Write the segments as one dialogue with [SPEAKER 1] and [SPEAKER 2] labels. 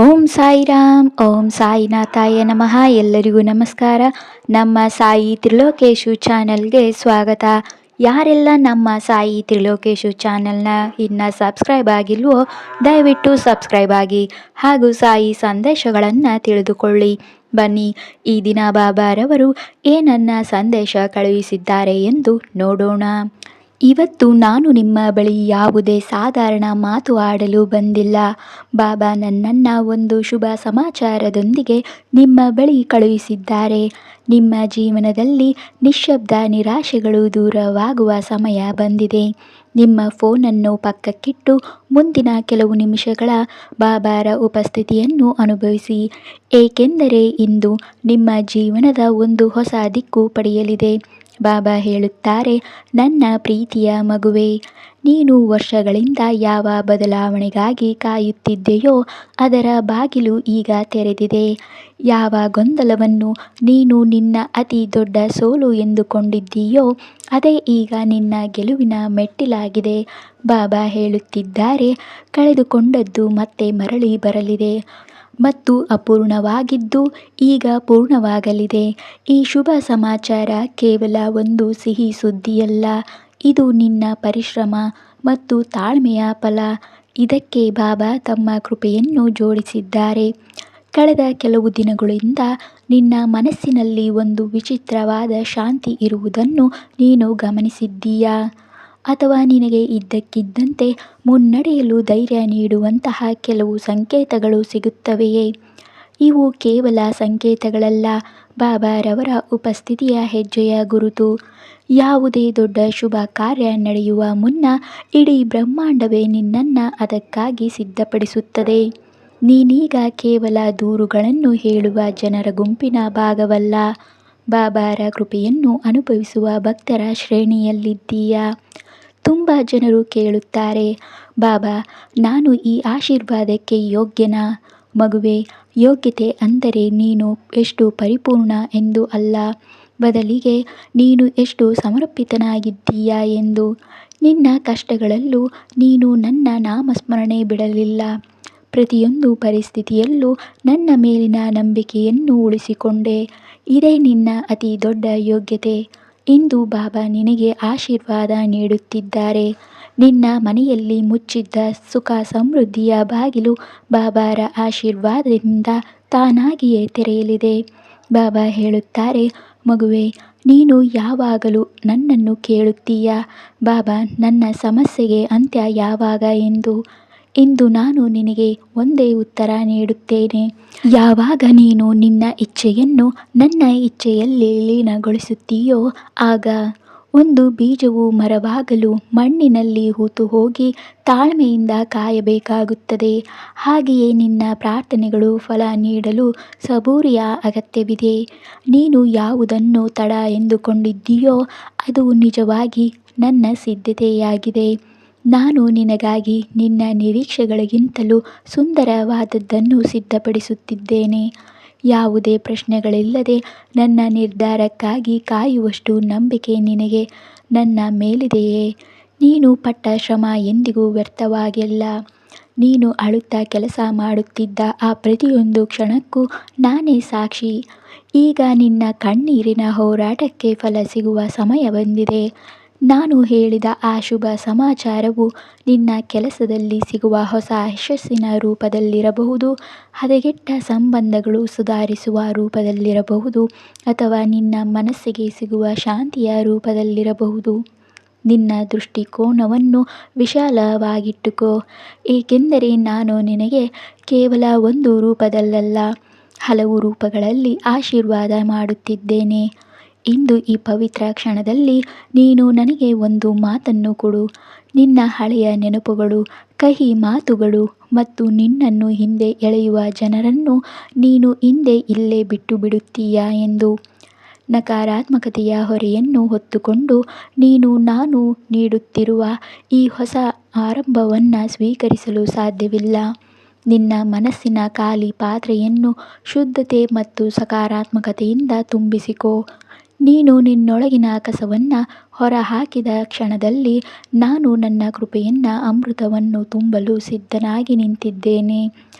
[SPEAKER 1] ಓಂ ಸಾಯಿರಾಮ್, ಓಂ ಸಾಯಿನಾಥಾಯ ನಮಃ. ಎಲ್ಲರಿಗೂ ನಮಸ್ಕಾರ. ನಮ್ಮ ಸಾಯಿ ತ್ರಿಲೋಕೇಶು ಚಾನಲ್ಗೆ ಸ್ವಾಗತ. ಯಾರೆಲ್ಲ ನಮ್ಮ ಸಾಯಿ ತ್ರಿಲೋಕೇಶು ಚಾನಲ್ನ ಇನ್ನು ಸಬ್ಸ್ಕ್ರೈಬ್ ಆಗಿಲ್ವೋ ದಯವಿಟ್ಟು ಸಬ್ಸ್ಕ್ರೈಬ್ ಆಗಿ ಹಾಗೂ ಸಾಯಿ ಸಂದೇಶಗಳನ್ನು ತಿಳಿದುಕೊಳ್ಳಿ. ಬನ್ನಿ, ಈ ದಿನ ಬಾಬಾರವರು ಏನನ್ನ ಸಂದೇಶ ಕಳುಹಿಸಿದ್ದಾರೆ ಎಂದು ನೋಡೋಣ. ಇವತ್ತು ನಾನು ನಿಮ್ಮ ಬಳಿ ಯಾವುದೇ ಸಾಧಾರಣ ಮಾತು ಆಡಲು ಬಂದಿಲ್ಲ. ಬಾಬಾ ನನ್ನನ್ನು ಒಂದು ಶುಭ ಸಮಾಚಾರದೊಂದಿಗೆ ನಿಮ್ಮ ಬಳಿ ಕಳುಹಿಸಿದ್ದಾರೆ. ನಿಮ್ಮ ಜೀವನದಲ್ಲಿ ನಿಶ್ಶಬ್ದ ನಿರಾಶೆಗಳು ದೂರವಾಗುವ ಸಮಯ ಬಂದಿದೆ. ನಿಮ್ಮ ಫೋನನ್ನು ಪಕ್ಕಕ್ಕಿಟ್ಟು ಮುಂದಿನ ಕೆಲವು ನಿಮಿಷಗಳ ಬಾಬಾರ ಉಪಸ್ಥಿತಿಯನ್ನು ಅನುಭವಿಸಿ, ಏಕೆಂದರೆ ಇಂದು ನಿಮ್ಮ ಜೀವನದ ಒಂದು ಹೊಸ ದಿಕ್ಕು ಪಡೆಯಲಿದೆ. ಬಾಬಾ ಹೇಳುತ್ತಾರೆ, ನನ್ನ ಪ್ರೀತಿಯ ಮಗುವೇ, ನೀನು ವರ್ಷಗಳಿಂದ ಯಾವ ಬದಲಾವಣೆಗಾಗಿ ಕಾಯುತ್ತಿದ್ದೆಯೋ ಅದರ ಬಾಗಿಲು ಈಗ ತೆರೆದಿದೆ. ಯಾವ ಗೊಂದಲವನ್ನು ನೀನು ನಿನ್ನ ಅತಿ ದೊಡ್ಡ ಸೋಲು ಎಂದುಕೊಂಡಿದ್ದೀಯೋ ಅದೇ ಈಗ ನಿನ್ನ ಗೆಲುವಿನ ಮೆಟ್ಟಿಲಾಗಿದೆ. ಬಾಬಾ ಹೇಳುತ್ತಿದ್ದಾರೆ, ಕಳೆದುಕೊಂಡದ್ದು ಮತ್ತೆ ಮರಳಿ ಬರಲಿದೆ ಮತ್ತು ಅಪೂರ್ಣವಾಗಿದ್ದು ಈಗ ಪೂರ್ಣವಾಗಲಿದೆ. ಈ ಶುಭ ಸಮಾಚಾರ ಕೇವಲ ಒಂದು ಸಿಹಿ ಸುದ್ದಿಯಲ್ಲ, ಇದು ನಿನ್ನ ಪರಿಶ್ರಮ ಮತ್ತು ತಾಳ್ಮೆಯ ಫಲ. ಇದಕ್ಕೆ ಬಾಬಾ ತಮ್ಮ ಕೃಪೆಯನ್ನು ಜೋಡಿಸಿದ್ದಾರೆ. ಕಳೆದ ಕೆಲವು ದಿನಗಳಿಂದ ನಿನ್ನ ಮನಸ್ಸಿನಲ್ಲಿ ಒಂದು ವಿಚಿತ್ರವಾದ ಶಾಂತಿ ಇರುವುದನ್ನು ನೀನು ಗಮನಿಸಿದ್ದೀಯಾ? ಅಥವಾ ನಿನಗೆ ಇದ್ದಕ್ಕಿದ್ದಂತೆ ಮುನ್ನಡೆಯಲು ಧೈರ್ಯ ನೀಡುವಂತಹ ಕೆಲವು ಸಂಕೇತಗಳು ಸಿಗುತ್ತವೆಯೇ? ಇವು ಕೇವಲ ಸಂಕೇತಗಳಲ್ಲ, ಬಾಬಾರವರ ಉಪಸ್ಥಿತಿಯ ಹೆಜ್ಜೆಯ ಗುರುತು. ಯಾವುದೇ ದೊಡ್ಡ ಶುಭ ಕಾರ್ಯ ನಡೆಯುವ ಮುನ್ನ ಇಡೀ ಬ್ರಹ್ಮಾಂಡವೇ ನಿನ್ನನ್ನು ಅದಕ್ಕಾಗಿ ಸಿದ್ಧಪಡಿಸುತ್ತದೆ. ನೀನೀಗ ಕೇವಲ ದೂರುಗಳನ್ನು ಹೇಳುವ ಜನರ ಗುಂಪಿನ ಭಾಗವಲ್ಲ, ಬಾಬಾರ ಕೃಪೆಯನ್ನು ಅನುಭವಿಸುವ ಭಕ್ತರ ಶ್ರೇಣಿಯಲ್ಲಿದ್ದೀಯಾ. ತುಂಬ ಜನರು ಕೇಳುತ್ತಾರೆ, ಬಾಬಾ, ನಾನು ಈ ಆಶೀರ್ವಾದಕ್ಕೆ ಯೋಗ್ಯನಾ? ಮಗುವೇ, ಯೋಗ್ಯತೆ ಅಂದರೆ ನೀನು ಎಷ್ಟು ಪರಿಪೂರ್ಣ ಎಂದು ಅಲ್ಲ, ಬದಲಿಗೆ ನೀನು ಎಷ್ಟು ಸಮರ್ಪಿತನಾಗಿದ್ದೀಯಾ ಎಂದು. ನಿನ್ನ ಕಷ್ಟಗಳಲ್ಲೂ ನೀನು ನನ್ನ ನಾಮಸ್ಮರಣೆ ಬಿಡಲಿಲ್ಲ. ಪ್ರತಿಯೊಂದು ಪರಿಸ್ಥಿತಿಯಲ್ಲೂ ನನ್ನ ಮೇಲಿನ ನಂಬಿಕೆಯನ್ನು ಉಳಿಸಿಕೊಂಡೆ. ಇದೇ ನಿನ್ನ ಅತಿ ದೊಡ್ಡ ಯೋಗ್ಯತೆ. ಇಂದು ಬಾಬಾ ನಿನಗೆ ಆಶೀರ್ವಾದ ನೀಡುತ್ತಿದ್ದಾರೆ. ನಿನ್ನ ಮನೆಯಲ್ಲಿ ಮುಚ್ಚಿದ್ದ ಸುಖ ಸಮೃದ್ಧಿಯ ಬಾಗಿಲು ಬಾಬಾರ ಆಶೀರ್ವಾದದಿಂದ ತಾನಾಗಿಯೇ ತೆರೆಯಲಿದೆ. ಬಾಬಾ ಹೇಳುತ್ತಾರೆ, ಮಗುವೇ, ನೀನು ಯಾವಾಗಲೂ ನನ್ನನ್ನು ಕೇಳುತ್ತೀಯಾ, ಬಾಬಾ, ನನ್ನ ಸಮಸ್ಯೆಗೆ ಅಂತ್ಯ ಯಾವಾಗ ಎಂದು. ಇಂದು ನಾನು ನಿನಗೆ ಒಂದೇ ಉತ್ತರ ನೀಡುತ್ತೇನೆ. ಯಾವಾಗ ನೀನು ನಿನ್ನ ಇಚ್ಛೆಯನ್ನು ನನ್ನ ಇಚ್ಛೆಯಲ್ಲಿ ಲೀನಗೊಳಿಸುತ್ತೀಯೋ ಆಗ. ಒಂದು ಬೀಜವು ಮರವಾಗಲು ಮಣ್ಣಿನಲ್ಲಿ ಹೂತು ಹೋಗಿ ತಾಳ್ಮೆಯಿಂದ ಕಾಯಬೇಕಾಗುತ್ತದೆ. ಹಾಗೆಯೇ ನಿನ್ನ ಪ್ರಾರ್ಥನೆಗಳು ಫಲ ನೀಡಲು ಸಬೂರಿಯ ಅಗತ್ಯವಿದೆ. ನೀನು ಯಾವುದನ್ನು ತಡ ಎಂದುಕೊಂಡಿದ್ದೀಯೋ ಅದು ನಿಜವಾಗಿ ನನ್ನ ಸಿದ್ಧತೆಯಾಗಿದೆ. ನಾನು ನಿನಗಾಗಿ ನಿನ್ನ ನಿರೀಕ್ಷೆಗಳಿಗಿಂತಲೂ ಸುಂದರವಾದದ್ದನ್ನು ಸಿದ್ಧಪಡಿಸುತ್ತಿದ್ದೇನೆ. ಯಾವುದೇ ಪ್ರಶ್ನೆಗಳಿಲ್ಲದೆ ನನ್ನ ನಿರ್ಧಾರಕ್ಕಾಗಿ ಕಾಯುವಷ್ಟು ನಂಬಿಕೆ ನಿನಗೆ ನನ್ನ ಮೇಲಿದೆಯೇ? ನೀನು ಪಟ್ಟ ಶ್ರಮ ಎಂದಿಗೂ ವ್ಯರ್ಥವಾಗಿಲ್ಲ. ನೀನು ಅಳುತ್ತಾ ಕೆಲಸ ಮಾಡುತ್ತಿದ್ದ ಆ ಪ್ರತಿಯೊಂದು ಕ್ಷಣಕ್ಕೂ ನಾನೇ ಸಾಕ್ಷಿ. ಈಗ ನಿನ್ನ ಕಣ್ಣೀರಿನ ಹೋರಾಟಕ್ಕೆ ಫಲ ಸಿಗುವ ಸಮಯ ಬಂದಿದೆ. ನಾನು ಹೇಳಿದ ಆ ಶುಭ ಸಮಾಚಾರವು ನಿನ್ನ ಕೆಲಸದಲ್ಲಿ ಸಿಗುವ ಹೊಸ ಯಶಸ್ಸಿನ ರೂಪದಲ್ಲಿರಬಹುದು, ಹದಗೆಟ್ಟ ಸಂಬಂಧಗಳು ಸುಧಾರಿಸುವ ರೂಪದಲ್ಲಿರಬಹುದು, ಅಥವಾ ನಿನ್ನ ಮನಸ್ಸಿಗೆ ಸಿಗುವ ಶಾಂತಿಯ ರೂಪದಲ್ಲಿರಬಹುದು. ನಿನ್ನ ದೃಷ್ಟಿಕೋನವನ್ನು ವಿಶಾಲವಾಗಿಟ್ಟುಕೋ, ಏಕೆಂದರೆ ನಾನು ನಿನಗೆ ಕೇವಲ ಒಂದು ರೂಪದಲ್ಲಲ್ಲ, ಹಲವು ರೂಪಗಳಲ್ಲಿ ಆಶೀರ್ವಾದ ಮಾಡುತ್ತಿದ್ದೇನೆ. ಇಂದು ಈ ಪವಿತ್ರ ಕ್ಷಣದಲ್ಲಿ ನೀನು ನನಗೆ ಒಂದು ಮಾತನ್ನು ಕೊಡು. ನಿನ್ನ ಹಳೆಯ ನೆನಪುಗಳು, ಕಹಿ ಮಾತುಗಳು ಮತ್ತು ನಿನ್ನನ್ನು ಹಿಂದೆ ಎಳೆಯುವ ಜನರನ್ನು ನೀನು ಹಿಂದೆ ಇಲ್ಲೇ ಬಿಟ್ಟು ಬಿಡುತ್ತೀಯಾ ಎಂದು. ನಕಾರಾತ್ಮಕತೆಯ ಹೊರೆಯನ್ನು ಹೊತ್ತುಕೊಂಡು ನೀನು ನಾನು ನೀಡುತ್ತಿರುವ ಈ ಹೊಸ ಆರಂಭವನ್ನು ಸ್ವೀಕರಿಸಲು ಸಾಧ್ಯವಿಲ್ಲ. ನಿನ್ನ ಮನಸ್ಸಿನ ಖಾಲಿ ಪಾತ್ರೆಯನ್ನು ಶುದ್ಧತೆ ಮತ್ತು ಸಕಾರಾತ್ಮಕತೆಯಿಂದ ತುಂಬಿಸಿಕೋ. ನೀನು ನಿನ್ನೊಳಗಿನ ಕಸವನ್ನು ಹೊರಹಾಕಿದ ಕ್ಷಣದಲ್ಲಿ ನಾನು ನನ್ನ ಕೃಪೆಯನ್ನು ಅಮೃತವನ್ನು ತುಂಬಲು ಸಿದ್ಧನಾಗಿ ನಿಂತಿದ್ದೇನೆ.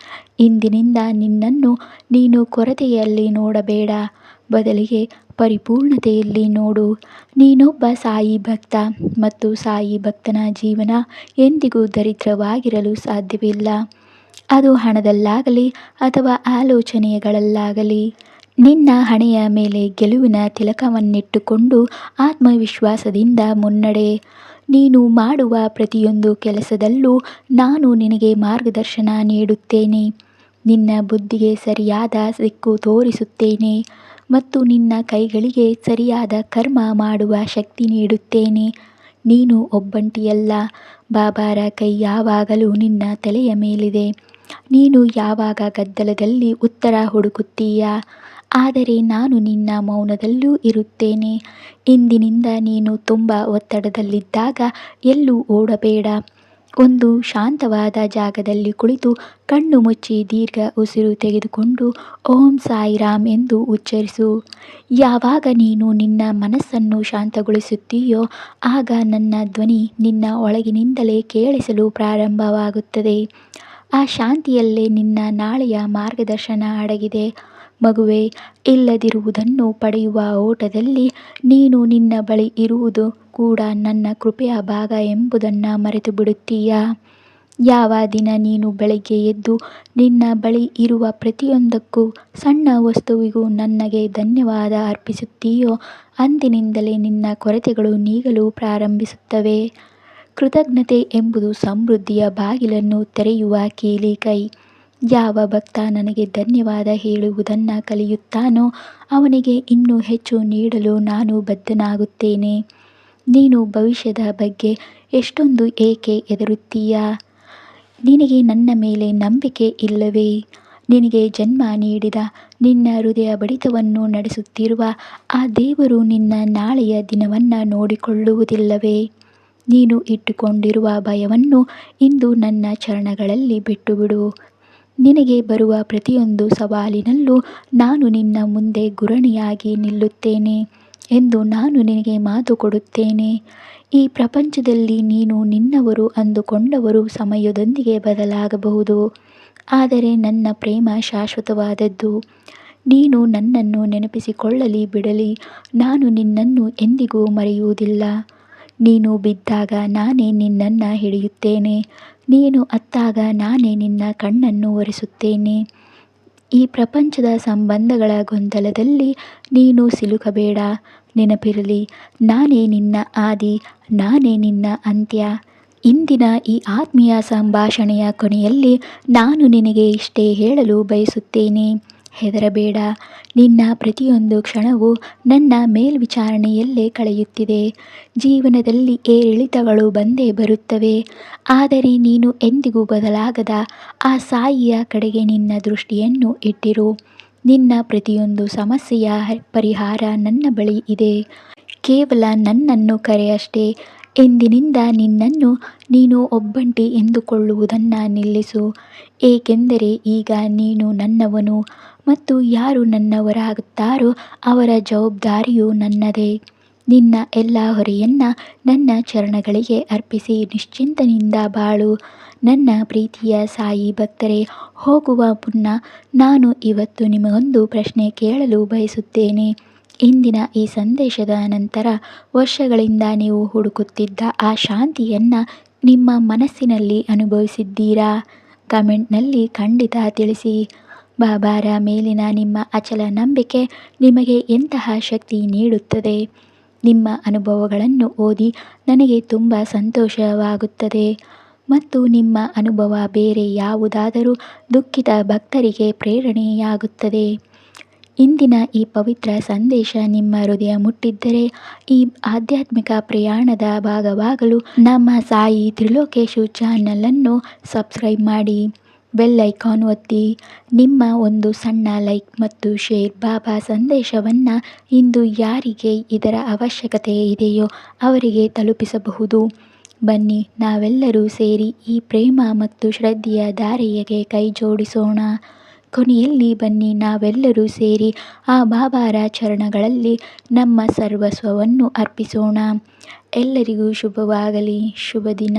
[SPEAKER 1] ಇಂದಿನಿಂದ ನಿನ್ನನ್ನು ನೀನು ಕೊರತೆಯಲ್ಲಿ ನೋಡಬೇಡ, ಬದಲಿಗೆ ಪರಿಪೂರ್ಣತೆಯಲ್ಲಿ ನೋಡು. ನೀನೊಬ್ಬ ಸಾಯಿ ಭಕ್ತ ಮತ್ತು ಸಾಯಿ ಭಕ್ತನ ಜೀವನ ಎಂದಿಗೂ ದರಿದ್ರವಾಗಿರಲು ಸಾಧ್ಯವಿಲ್ಲ. ಅದು ಹಣದಲ್ಲಾಗಲಿ ಅಥವಾ ಆಲೋಚನೆಗಳಲ್ಲಾಗಲಿ. ನಿನ್ನ ಹಣೆಯ ಮೇಲೆ ಗೆಲುವಿನ ತಿಲಕವನ್ನಿಟ್ಟುಕೊಂಡು ಆತ್ಮವಿಶ್ವಾಸದಿಂದ ಮುನ್ನಡೆ. ನೀನು ಮಾಡುವ ಪ್ರತಿಯೊಂದು ಕೆಲಸದಲ್ಲೂ ನಾನು ನಿನಗೆ ಮಾರ್ಗದರ್ಶನ ನೀಡುತ್ತೇನೆ. ನಿನ್ನ ಬುದ್ಧಿಗೆ ಸರಿಯಾದ ದಿಕ್ಕು ತೋರಿಸುತ್ತೇನೆ ಮತ್ತು ನಿನ್ನ ಕೈಗಳಿಗೆ ಸರಿಯಾದ ಕರ್ಮ ಮಾಡುವ ಶಕ್ತಿ ನೀಡುತ್ತೇನೆ. ನೀನು ಒಬ್ಬಂಟಿಯಲ್ಲ. ಬಾಬಾರ ಕೈ ಯಾವಾಗಲೂ ನಿನ್ನ ತಲೆಯ ಮೇಲಿದೆ. ನೀನು ಯಾವಾಗ ಗದ್ದಲದಲ್ಲಿ ಉತ್ತರ ಹುಡುಕುತ್ತೀಯಾ, ಆದರೆ ನಾನು ನಿನ್ನ ಮೌನದಲ್ಲೂ ಇರುತ್ತೇನೆ. ಇಂದಿನಿಂದ ನೀನು ತುಂಬ ಒತ್ತಡದಲ್ಲಿದ್ದಾಗ ಎಲ್ಲೂ ಓಡಬೇಡ. ಒಂದು ಶಾಂತವಾದ ಜಾಗದಲ್ಲಿ ಕುಳಿತು ಕಣ್ಣು ಮುಚ್ಚಿ ದೀರ್ಘ ಉಸಿರು ತೆಗೆದುಕೊಂಡು ಓಂ ಸಾಯಿರಾಮ್ ಎಂದು ಉಚ್ಚರಿಸು. ಯಾವಾಗ ನೀನು ನಿನ್ನ ಮನಸ್ಸನ್ನು ಶಾಂತಗೊಳಿಸುತ್ತೀಯೋ ಆಗ ನನ್ನ ಧ್ವನಿ ನಿನ್ನ ಒಳಗಿನಿಂದಲೇ ಕೇಳಿಸಲು ಪ್ರಾರಂಭವಾಗುತ್ತದೆ. ಆ ಶಾಂತಿಯಲ್ಲೇ ನಿನ್ನ ನಾಳೆಯ ಮಾರ್ಗದರ್ಶನ ಅಡಗಿದೆ. ಮಗುವೇ, ಇಲ್ಲದಿರುವುದನ್ನು ಪಡೆಯುವ ಓಟದಲ್ಲಿ ನೀನು ನಿನ್ನ ಬಳಿ ಇರುವುದು ಕೂಡ ನನ್ನ ಕೃಪೆಯ ಭಾಗ ಎಂಬುದನ್ನು ಮರೆತು ಬಿಡುತ್ತೀಯಾ? ಯಾವ ದಿನ ನೀನು ಬೆಳಗ್ಗೆ ಎದ್ದು ನಿನ್ನ ಬಳಿ ಇರುವ ಪ್ರತಿಯೊಂದಕ್ಕೂ ಸಣ್ಣ ವಸ್ತುವಿಗೂ ನನಗೆ ಧನ್ಯವಾದ ಅರ್ಪಿಸುತ್ತೀಯೋ ಅಂದಿನಿಂದಲೇ ನಿನ್ನ ಕೊರತೆಗಳು ನೀಗಲು ಪ್ರಾರಂಭಿಸುತ್ತವೆ. ಕೃತಜ್ಞತೆ ಎಂಬುದು ಸಮೃದ್ಧಿಯ ಬಾಗಿಲನ್ನು ತೆರೆಯುವ ಕೀಲಿ ಕೈ. ಯಾವ ಭಕ್ತ ನನಗೆ ಧನ್ಯವಾದ ಹೇಳುವುದನ್ನು ಕಲಿಯುತ್ತಾನೋ ಅವನಿಗೆ ಇನ್ನೂ ಹೆಚ್ಚು ನೀಡಲು ನಾನು ಬದ್ಧನಾಗುತ್ತೇನೆ. ನೀನು ಭವಿಷ್ಯದ ಬಗ್ಗೆ ಎಷ್ಟೊಂದು ಏಕೆ ಹೆದರುತ್ತೀಯಾ? ನಿನಗೆ ನನ್ನ ಮೇಲೆ ನಂಬಿಕೆ ಇಲ್ಲವೇ? ನಿನಗೆ ಜನ್ಮ ನೀಡಿದ, ನಿನ್ನ ಹೃದಯ ಬಡಿತವನ್ನು ನಡೆಸುತ್ತಿರುವ ಆ ದೇವರು ನಿನ್ನ ನಾಳೆಯ ದಿನವನ್ನು ನೋಡಿಕೊಳ್ಳುವುದಿಲ್ಲವೇ? ನೀನು ಇಟ್ಟುಕೊಂಡಿರುವ ಭಯವನ್ನು ಇಂದು ನನ್ನ ಚರಣಗಳಲ್ಲಿ ಬಿಟ್ಟುಬಿಡು. ನಿನಗೆ ಬರುವ ಪ್ರತಿಯೊಂದು ಸವಾಲಿನಲ್ಲೂ ನಾನು ನಿನ್ನ ಮುಂದೆ ಗುರಾಣಿಯಾಗಿ ನಿಲ್ಲುತ್ತೇನೆ ಎಂದು ನಾನು ನಿನಗೆ ಮಾತು ಕೊಡುತ್ತೇನೆ. ಈ ಪ್ರಪಂಚದಲ್ಲಿ ನೀನು ನಿನ್ನವರು ಅಂದುಕೊಂಡವರು ಸಮಯದೊಂದಿಗೆ ಬದಲಾಗಬಹುದು, ಆದರೆ ನನ್ನ ಪ್ರೇಮ ಶಾಶ್ವತವಾದದ್ದು. ನೀನು ನನ್ನನ್ನು ನೆನಪಿಸಿಕೊಳ್ಳಲಿ ಬಿಡಲಿ, ನಾನು ನಿನ್ನನ್ನು ಎಂದಿಗೂ ಮರೆಯುವುದಿಲ್ಲ. ನೀನು ಬಿದ್ದಾಗ ನಾನೇ ನಿನ್ನನ್ನು ಹಿಡಿಯುತ್ತೇನೆ. ನೀನು ಅತ್ತಾಗ ನಾನೇ ನಿನ್ನ ಕಣ್ಣನ್ನು ಒರೆಸುತ್ತೇನೆ. ಈ ಪ್ರಪಂಚದ ಸಂಬಂಧಗಳ ಗೊಂದಲದಲ್ಲಿ ನೀನು ಸಿಲುಕಬೇಡ. ನೆನಪಿರಲಿ, ನಾನೇ ನಿನ್ನ ಆದಿ, ನಾನೇ ನಿನ್ನ ಅಂತ್ಯ. ಇಂದಿನ ಈ ಆತ್ಮೀಯ ಸಂಭಾಷಣೆಯ ಕೊನೆಯಲ್ಲಿ ನಾನು ನಿನಗೆ ಇಷ್ಟೇ ಹೇಳಲು ಬಯಸುತ್ತೇನೆ. ಹೆದರಬೇಡ. ನಿನ್ನ ಪ್ರತಿಯೊಂದು ಕ್ಷಣವೂ ನನ್ನ ಮೇಲ್ವಿಚಾರಣೆಯಲ್ಲೇ ಕಳೆಯುತ್ತಿದೆ. ಜೀವನದಲ್ಲಿ ಏರಿಳಿತಗಳು ಬಂದೇ ಬರುತ್ತವೆ, ಆದರೆ ನೀನು ಎಂದಿಗೂ ಬದಲಾಗದ ಆ ಸಾಯಿಯ ಕಡೆಗೆ ನಿನ್ನ ದೃಷ್ಟಿಯನ್ನು ಇಟ್ಟಿರು. ನಿನ್ನ ಪ್ರತಿಯೊಂದು ಸಮಸ್ಯೆಯ ಪರಿಹಾರ ನನ್ನ ಬಳಿ ಇದೆ. ಕೇವಲ ನನ್ನನ್ನು ಕರೆಯಷ್ಟೇ. ಇಂದಿನಿಂದ ನಿನ್ನನ್ನು ನೀನು ಒಬ್ಬಂಟಿ ಎಂದುಕೊಳ್ಳುವುದನ್ನು ನಿಲ್ಲಿಸು, ಏಕೆಂದರೆ ಈಗ ನೀನು ನನ್ನವನು ಮತ್ತು ಯಾರು ನನ್ನವರಾಗುತ್ತಾರೋ ಅವರ ಜವಾಬ್ದಾರಿಯೂ ನನ್ನದೇ. ನಿನ್ನ ಎಲ್ಲ ಹೊರೆಯನ್ನು ನನ್ನ ಚರಣಗಳಿಗೆ ಅರ್ಪಿಸಿ ನಿಶ್ಚಿಂತನಿಂದ ಬಾಳು. ನನ್ನ ಪ್ರೀತಿಯ ಸಾಯಿ ಭಕ್ತರೇ, ಹೋಗುವ ಮುನ್ನ ನಾನು ಇವತ್ತು ನಿಮಗೊಂದು ಪ್ರಶ್ನೆ ಕೇಳಲು ಬಯಸುತ್ತೇನೆ. ಇಂದಿನ ಈ ಸಂದೇಶದ ನಂತರ ವರ್ಷಗಳಿಂದ ನೀವು ಹುಡುಕುತ್ತಿದ್ದ ಆ ಶಾಂತಿಯನ್ನು ನಿಮ್ಮ ಮನಸ್ಸಿನಲ್ಲಿ ಅನುಭವಿಸಿದ್ದೀರಾ? ಕಮೆಂಟ್ನಲ್ಲಿ ಖಂಡಿತ ತಿಳಿಸಿ. ಬಾಬಾರ ಮೇಲಿನ ನಿಮ್ಮ ಅಚಲ ನಂಬಿಕೆ ನಿಮಗೆ ಎಂತಹ ಶಕ್ತಿ ನೀಡುತ್ತದೆ? ನಿಮ್ಮ ಅನುಭವಗಳನ್ನು ಓದಿ ನನಗೆ ತುಂಬ ಸಂತೋಷವಾಗುತ್ತದೆ ಮತ್ತು ನಿಮ್ಮ ಅನುಭವ ಬೇರೆ ಯಾವುದಾದರೂ ದುಃಖಿತ ಭಕ್ತರಿಗೆ ಪ್ರೇರಣೆಯಾಗುತ್ತದೆ. ಇಂದಿನ ಈ ಪವಿತ್ರ ಸಂದೇಶ ನಿಮ್ಮ ಹೃದಯ ಮುಟ್ಟಿದ್ದರೆ ಈ ಆಧ್ಯಾತ್ಮಿಕ ಪ್ರಯಾಣದ ಭಾಗವಾಗಲು ನಮ್ಮ ಸಾಯಿ ತ್ರಿಲೋಕೇಶು ಚಾನಲನ್ನು ಸಬ್ಸ್ಕ್ರೈಬ್ ಮಾಡಿ, ಬೆಲ್ ಐಕಾನ್ ಒತ್ತಿ. ನಿಮ್ಮ ಒಂದು ಸಣ್ಣ ಲೈಕ್ ಮತ್ತು ಶೇರ್ ಬಾಬಾ ಸಂದೇಶವನ್ನು ಇಂದು ಯಾರಿಗೆ ಇದರ ಅವಶ್ಯಕತೆ ಇದೆಯೋ ಅವರಿಗೆ ತಲುಪಿಸಬಹುದು. ಬನ್ನಿ, ನಾವೆಲ್ಲರೂ ಸೇರಿ ಈ ಪ್ರೇಮ ಮತ್ತು ಶ್ರದ್ಧೆಯ ಧಾರೆಗೆ ಕೈ ಜೋಡಿಸೋಣ. ಕೊನೆಯಲ್ಲಿ ಬನ್ನಿ ನಾವೆಲ್ಲರೂ ಸೇರಿ ಆ ಬಾಬಾರ ಚರಣಗಳಲ್ಲಿ ನಮ್ಮ ಸರ್ವಸ್ವವನ್ನು ಅರ್ಪಿಸೋಣ. ಎಲ್ಲರಿಗೂ ಶುಭವಾಗಲಿ. ಶುಭ ದಿನ.